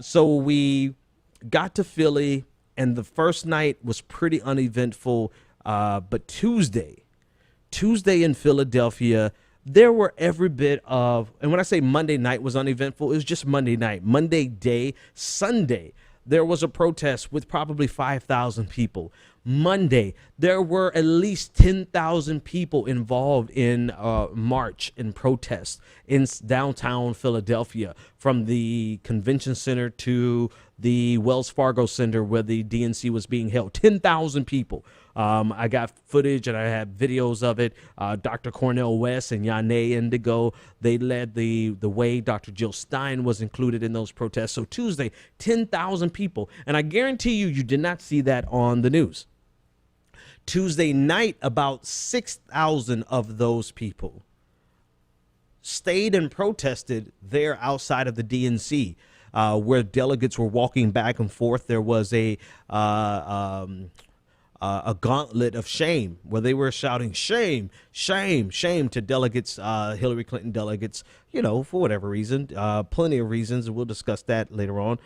So we got to Philly, and the first night was pretty uneventful. But Tuesday in Philadelphia, there were every bit of, and when I say Monday night was uneventful, it was just Monday night. Monday day, Sunday, there was a protest with probably 5,000 people. Monday, there were at least 10,000 people involved in march and protest in downtown Philadelphia, from the convention center to the Wells Fargo Center where the DNC was being held. 10,000 people. I got footage and I have videos of it. Dr. Cornel West and Yane Indigo, they led the way. Dr. Jill Stein was included in those protests. So Tuesday, 10,000 people. And I guarantee you did not see that on the news. Tuesday night, about 6,000 of those people stayed and protested there outside of the DNC, where delegates were walking back and forth. There was a gauntlet of shame where they were shouting shame, shame, shame to delegates, Hillary Clinton delegates, for whatever reason, plenty of reasons. We'll discuss that later on.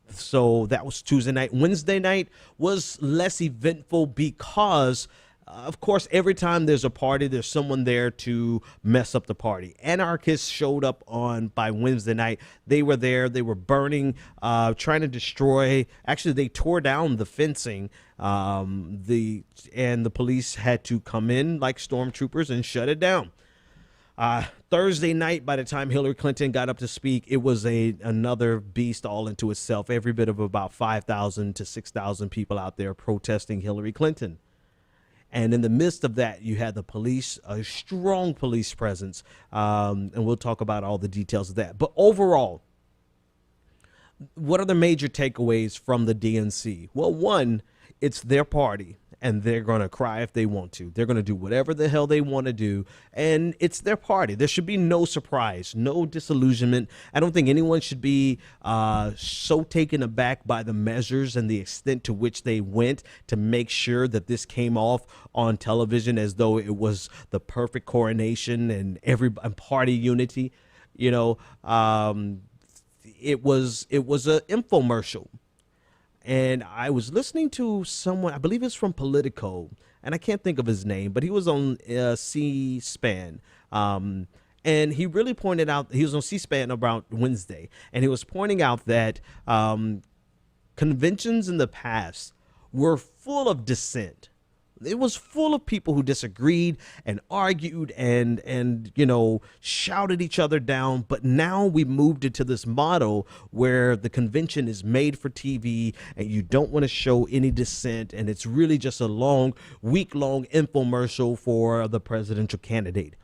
So that was Tuesday night. Wednesday night was less eventful because, of course, every time there's a party, there's someone there to mess up the party. Anarchists showed up by Wednesday night. They were there. They were burning, trying to destroy. Actually, they tore down the fencing. And the police had to come in like stormtroopers and shut it down. Thursday night, by the time Hillary Clinton got up to speak, it was another beast all into itself. Every bit of about 5,000 to 6,000 people out there protesting Hillary Clinton. And in the midst of that, you had the police, a strong police presence. And we'll talk about all the details of that. But overall, what are the major takeaways from the DNC? Well, one, it's their party. And they're going to cry if they want to. They're going to do whatever the hell they want to do. And it's their party. There should be no surprise, no disillusionment. I don't think anyone should be so taken aback by the measures and the extent to which they went to make sure that this came off on television as though it was the perfect coronation and party unity. It was an infomercial. And I was listening to someone, I believe it's from Politico, and I can't think of his name, but he was on C-SPAN. And he really pointed out, he was on C-SPAN about Wednesday, and he was pointing out that conventions in the past were full of dissent. It was full of people who disagreed and argued and shouted each other down. But now we moved into this model where the convention is made for TV and you don't want to show any dissent. And it's really just a week-long infomercial for the presidential candidate.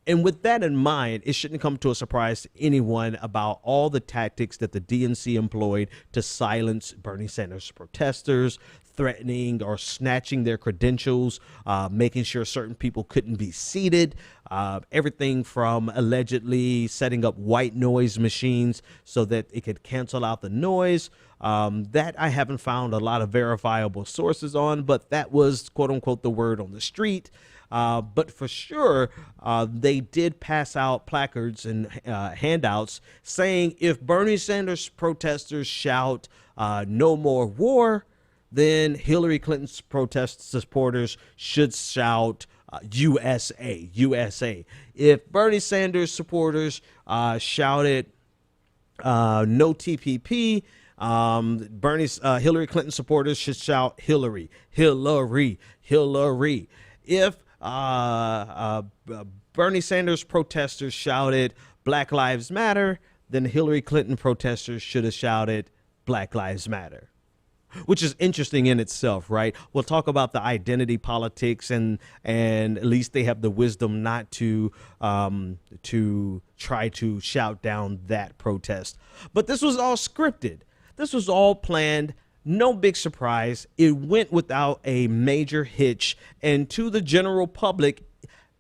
And with that in mind, it shouldn't come to a surprise to anyone about all the tactics that the DNC employed to silence Bernie Sanders protesters, threatening or snatching their credentials, making sure certain people couldn't be seated, everything from allegedly setting up white noise machines so that it could cancel out the noise. That I haven't found a lot of verifiable sources on, but that was, quote unquote, the word on the street. But for sure, they did pass out placards and handouts saying if Bernie Sanders protesters shout no more war, then Hillary Clinton's protest supporters should shout USA, USA. If Bernie Sanders supporters shouted no TPP, Hillary Clinton supporters should shout Hillary, Hillary, Hillary. If Bernie Sanders protesters shouted Black Lives Matter, then Hillary Clinton protesters should have shouted Black Lives Matter. Which is interesting in itself, right? We'll talk about the identity politics, and at least they have the wisdom not to try to shout down that protest. But this was all scripted. This was all planned. No big surprise. It went without a major hitch, and to the general public,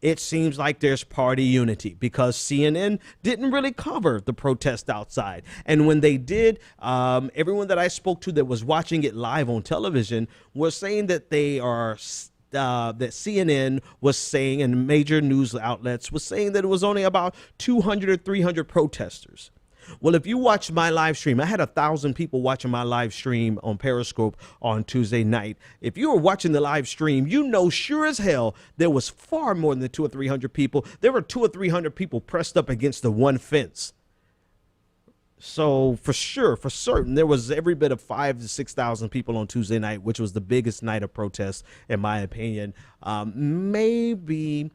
it seems like there's party unity because CNN didn't really cover the protest outside. And when they did, everyone that I spoke to that was watching it live on television was saying that that CNN was saying, and major news outlets was saying that it was only about 200 or 300 protesters. Well, if you watch my live stream, I had 1,000 people watching my live stream on Periscope on Tuesday night. If you were watching the live stream, you know sure as hell there was far more than 200 or 300 people. There were 200 or 300 people pressed up against the one fence. So for sure, for certain, there was every bit of 5,000 to 6,000 people on Tuesday night, which was the biggest night of protest, in my opinion. Maybe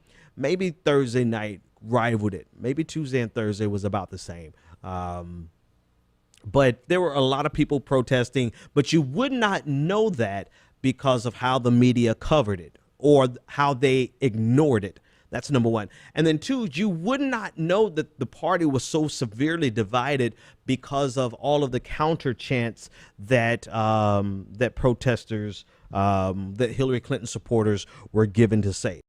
Thursday night rivaled it. Maybe Tuesday and Thursday was about the same. But there were a lot of people protesting, but you would not know that because of how the media covered it or how they ignored it. That's number one. And then two, you would not know that the party was so severely divided because of all of the counter chants that that protesters, that Hillary Clinton supporters were given to say.